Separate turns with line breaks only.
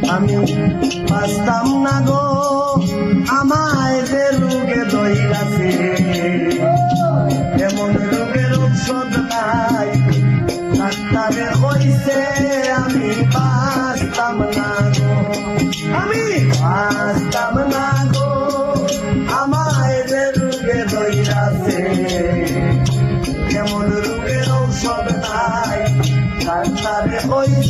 আমি বাঁচতাম না গো আমায় যে রোগে দইরাছে এমন রোগের ঔষধ নাই ডাক্তারে কইছে আমি বাঁচতাম না গো আমি বাঁচতাম না গো আমায় যে রোগে দইরাছে এমন রোগের ঔষধ নাই ডাক্তারে কইছে